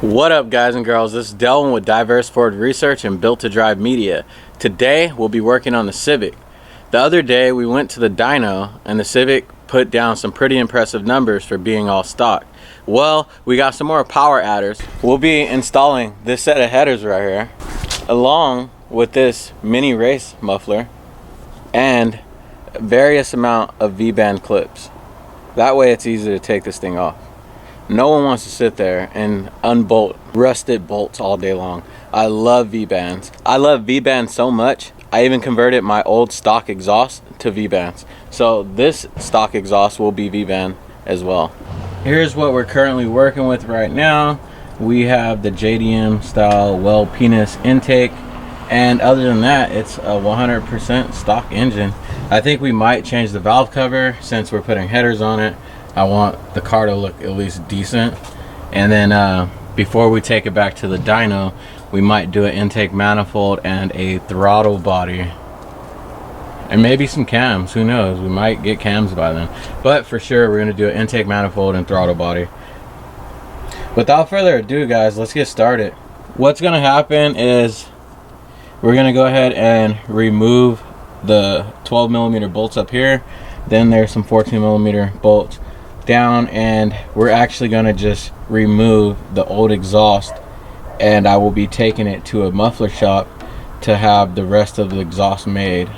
What up, guys and girls? This is Delvin with Diverse Ford Research and Built to Drive Media. Today we'll be working on the Civic. The other day we went to the dyno and the Civic put down some pretty impressive numbers for being all stock. Well, we got some more power adders. We'll be installing this set of headers right here along with this mini race muffler and various amount of V-band clips. That way it's easy to take this thing off. No one wants to sit there and unbolt rusted bolts all day long. I love V-bands. I love V-bands so much, I even converted my old stock exhaust to V-bands. So this stock exhaust will be V-band as well. Here's what we're currently working with right now. We have the JDM style well penis intake, and other than that, it's a 100% stock engine. I think we might change the valve cover since we're putting headers on it. I want the car to look at least decent. And then before we take it back to the dyno, we might do an intake manifold and a throttle body. And maybe some cams, who knows? We might get cams by then. But for sure, we're gonna do an intake manifold and throttle body. Without further ado, guys, let's get started. What's gonna happen is we're gonna go ahead and remove the 12mm bolts up here. Then there's some 14mm bolts down, and we're actually going to just remove the old exhaust, and I will be taking it to a muffler shop to have the rest of the exhaust made.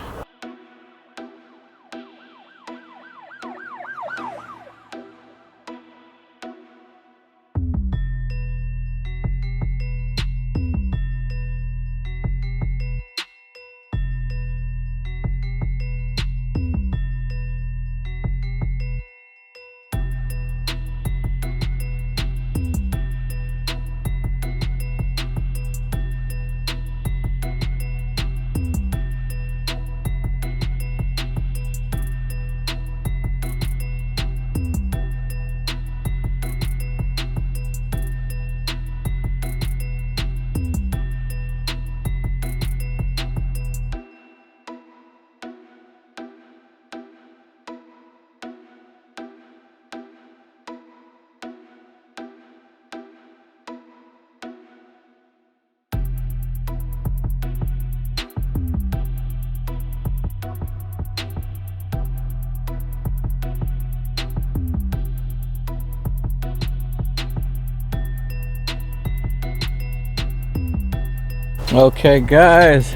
Okay guys,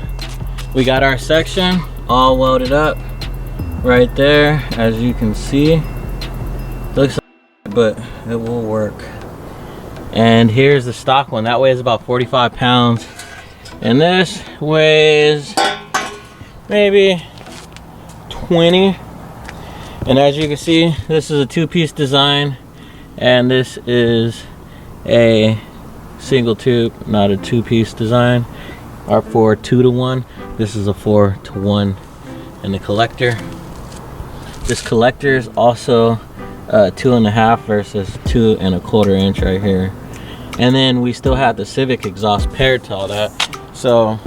we got our section all welded up right there, as you can see. Looks like, but it will work. And here's the stock one. That weighs about 45 pounds, and this weighs maybe 20. And as you can see, this is a two-piece design, and this is a single tube, not a two-piece design. Our 4:2-to-1. This is a 4:1 in the collector. This collector is also 2.5 versus 2.25 inch right here. And then we still have the Civic exhaust paired to all that. So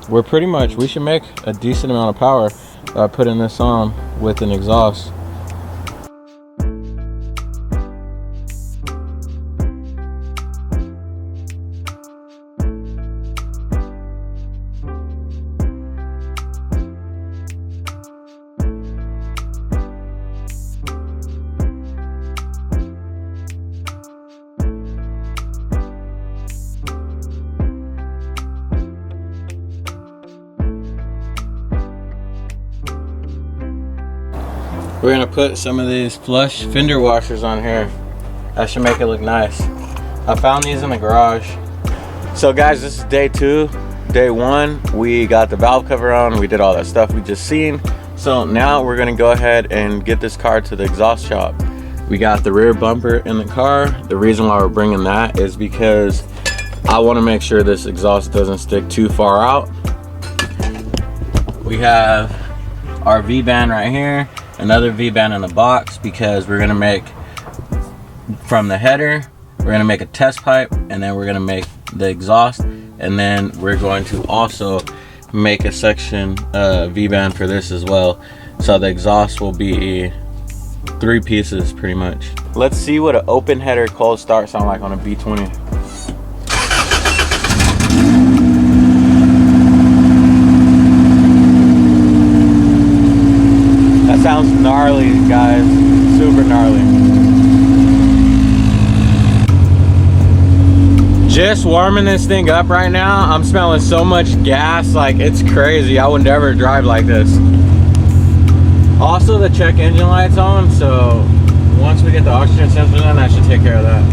we should make a decent amount of power by putting this on with an exhaust. We're gonna put some of these flush fender washers on here. That should make it look nice. I found these in the garage. So guys, this is day 2. Day 1, we got the valve cover on, we did all that stuff we just seen. So now we're gonna go ahead and get this car to the exhaust shop. We got the rear bumper in the car. The reason why we're bringing that is because I wanna make sure this exhaust doesn't stick too far out. We have our V-band right here. Another V-band in the box, because we're gonna make from the header, we're gonna make a test pipe, and then we're gonna make the exhaust, and then we're going to also make a section V-band for this as well. So the exhaust will be 3 pieces pretty much. Let's see what an open header cold start sound like on a B20. That sounds gnarly, guys. Super gnarly. Just warming this thing up right now. I'm smelling so much gas, like it's crazy. I would never drive like this. Also, the check engine light's on, so once we get the oxygen sensors in, that should take care of that.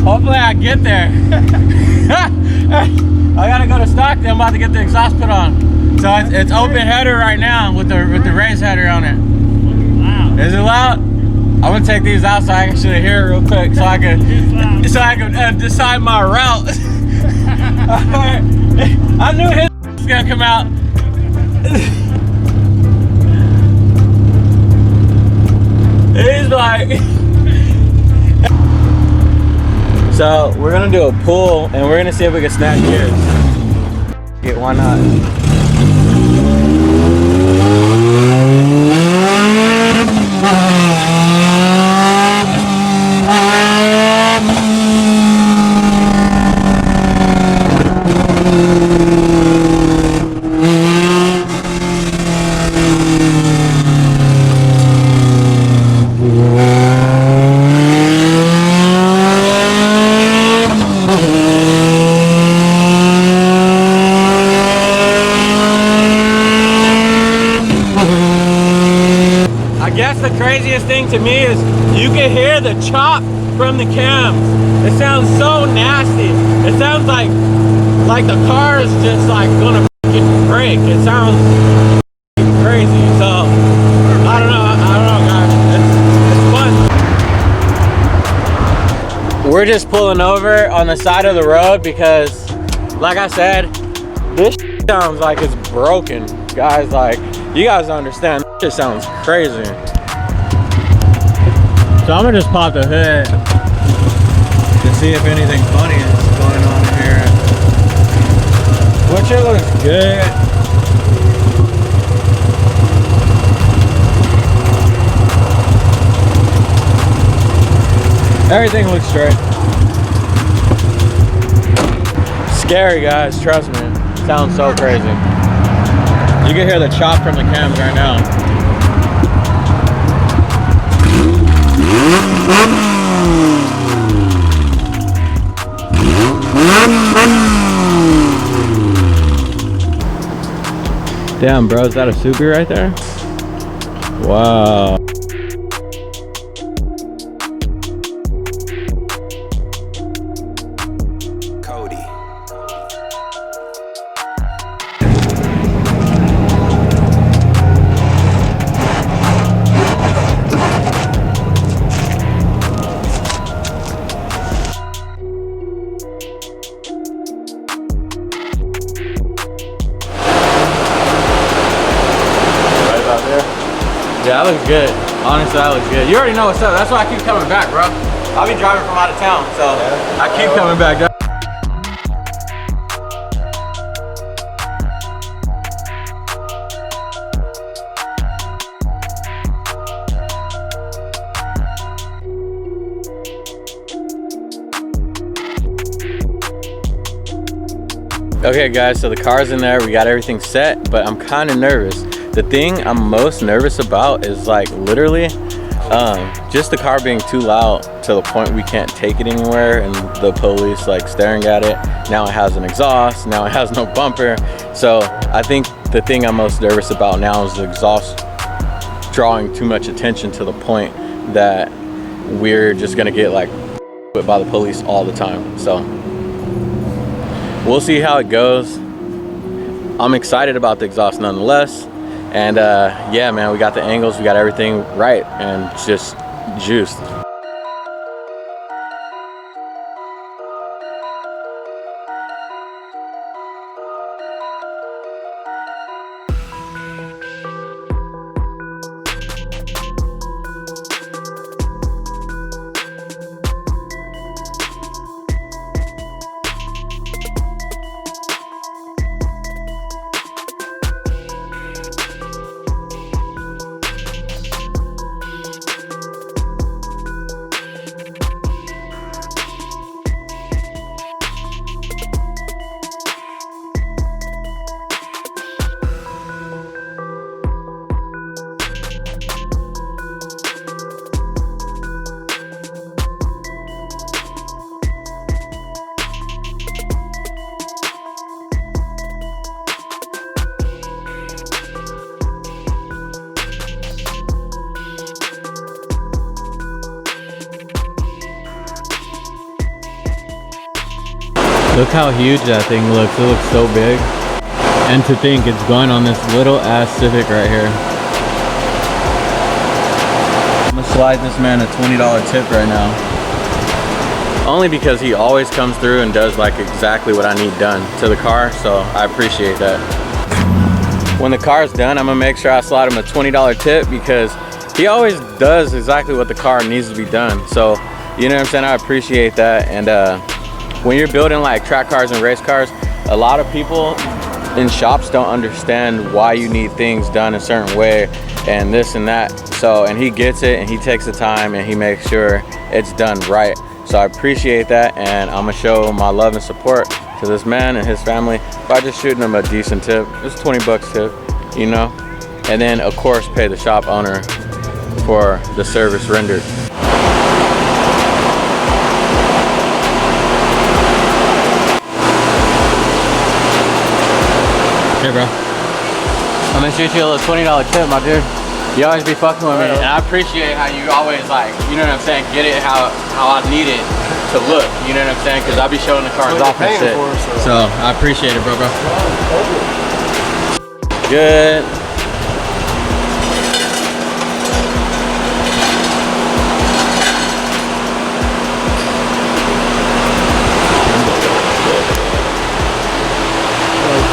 Hopefully I get there. I gotta go to Stockton. I'm about to get the exhaust put on. So it's open header right now with the raised header on it. Wow. Is it loud? I'm gonna take these out so I can actually hear it real quick, so I can decide my route. I knew his was gonna come out. He's like. So we're gonna do a pull and we're gonna see if we can snatch gears. Yeah, why not? The craziest thing to me is you can hear the chop from the cams. It sounds so nasty. It sounds like the car is just like gonna fucking break. It sounds crazy. So I don't know guys. It's fun. We're just pulling over on the side of the road because like I said, this sounds like it's broken. Guys, like you guys understand, this sounds crazy. So I'm gonna just pop the hood to see if anything funny is going on here. Which it looks good. Everything looks straight. Scary, guys, trust me. Sounds so crazy. You can hear the chop from the cams right now. Damn, bro, is that a Subi right there? Wow. Yeah, that looks good. Honestly, that looks good. You already know what's up. That's why I keep coming back, bro. I'll be driving from out of town, so I keep coming back. Okay guys, so the car's in there, we got everything set, but I'm kind of nervous. The thing I'm most nervous about is like literally just the car being too loud to the point we can't take it anywhere and the police like staring at it. Now it has an exhaust, now it has no bumper. So I think the thing I'm most nervous about now is the exhaust drawing too much attention to the point that we're just gonna get like by the police all the time. So we'll see how it goes. I'm excited about the exhaust nonetheless. And yeah, man, we got the angles, we got everything right, and just juiced. Look how huge that thing looks. It looks so big. And to think it's going on this little ass Civic right here. I'm gonna slide this man a $20 tip right now. Only because he always comes through and does like exactly what I need done to the car, so I appreciate that. When the car's done, I'm gonna make sure I slide him a $20 tip because he always does exactly what the car needs to be done. So, you know what I'm saying? I appreciate that. And when you're building like track cars and race cars, a lot of people in shops don't understand why you need things done a certain way and this and that. So, and he gets it and he takes the time and he makes sure it's done right. So I appreciate that, and I'm gonna show my love and support to this man and his family by just shooting him a decent tip. It's 20 bucks tip, you know? And then of course pay the shop owner for the service rendered. Here, bro. I'm gonna shoot you a little $20 tip, my dude. You always be fucking with me, and I appreciate how you always like, you know what I'm saying, get it how I need it to look, you know what I'm saying, because I'll be showing the cars off and shit. So I appreciate it, bro. Good.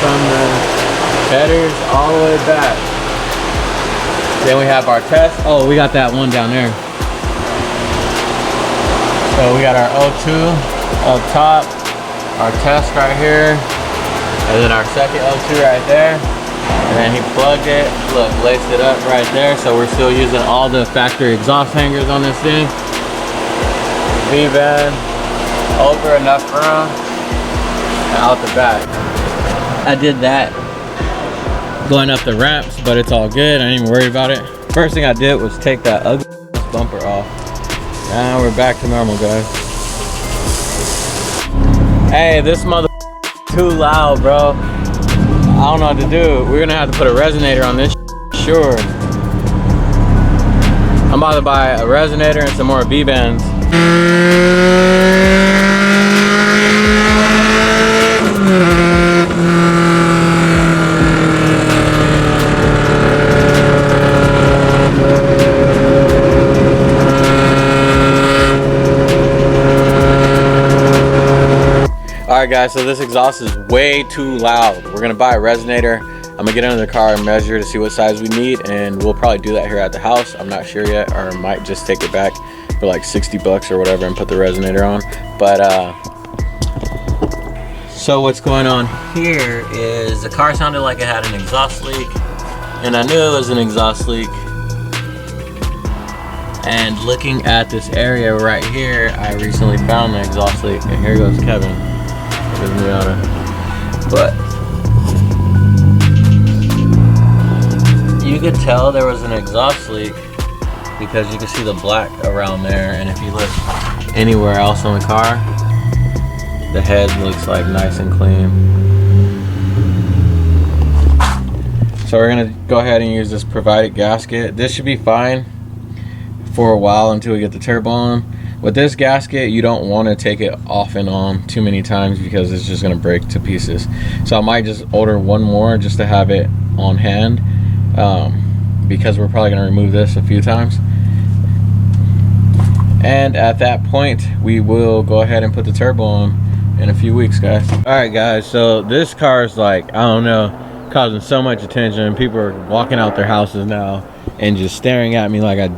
From the headers all the way back. Then we have our test. Oh, we got that one down there. So we got our O2 up top, our test right here, and then our second O2 right there. And then he plugged it, look, laced it up right there. So we're still using all the factory exhaust hangers on this thing. V-band, over enough room, and out the back. I did that going up the ramps, but it's all good. I ain't even worried about it. First thing I did was take that ugly bumper off. Now we're back to normal, guys. Hey, this mother too loud, bro. I don't know what to do. We're gonna have to put a resonator on this, sure. I'm about to buy a resonator and some more V-bands. Alright guys, so this exhaust is way too loud. We're gonna buy a resonator. I'm gonna get under the car and measure to see what size we need, and we'll probably do that here at the house. I'm not sure yet, or might just take it back for like 60 bucks or whatever and put the resonator on. But so what's going on here is the car sounded like it had an exhaust leak, and I knew it was an exhaust leak. And looking at this area right here, I recently found the exhaust leak, and here goes Kevin. But you could tell there was an exhaust leak because you can see the black around there, and if you look anywhere else on the car, the head looks like nice and clean. So we're gonna go ahead and use this provided gasket. This should be fine for a while until we get the turbo on. With this gasket, you don't want to take it off and on too many times because it's just going to break to pieces. So I might just order one more just to have it on hand, because we're probably going to remove this a few times. And at that point, we will go ahead and put the turbo on in a few weeks, guys. All right, guys, so this car is like, I don't know, causing so much attention. People are walking out their houses now and just staring at me like I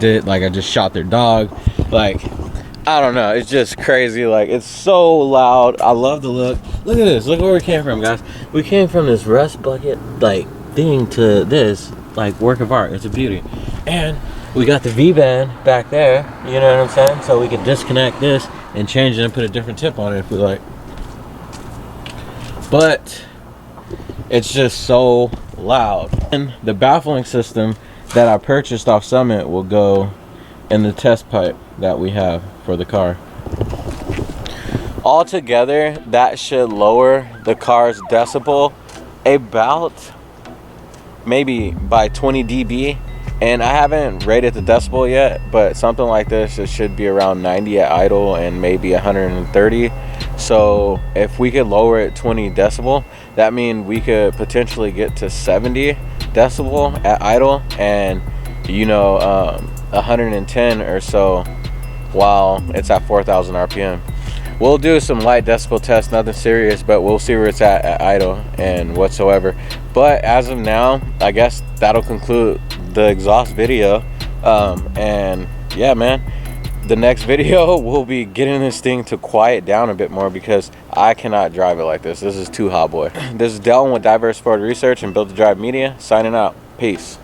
just shot their dog. Like, I don't know, it's just crazy. Like, it's so loud. I love the look. Look at this. Look where we came from, guys. We came from this rust bucket like thing to this like work of art. It's a beauty. And we got the V-band back there, you know what I'm saying? So we can disconnect this and change it and put a different tip on it if we like. But it's just so loud. And the baffling system that I purchased off Summit will go in the test pipe that we have for the car. Altogether, that should lower the car's decibel about maybe by 20 dB. And I haven't rated the decibel yet, but something like this, it should be around 90 at idle and maybe 130. So if we could lower it 20 decibel, that means we could potentially get to 70 decibel at idle and, you know, 110 or so while it's at 4,000 RPM. We'll do some light decibel tests, nothing serious, but we'll see where it's at idle and whatsoever. But as of now, I guess that'll conclude the exhaust video. And yeah, man, the next video will be getting this thing to quiet down a bit more because I cannot drive it like this. This is too hot, boy. This is Delton with Diverse Ford Research and Built to Drive Media, signing out. Peace.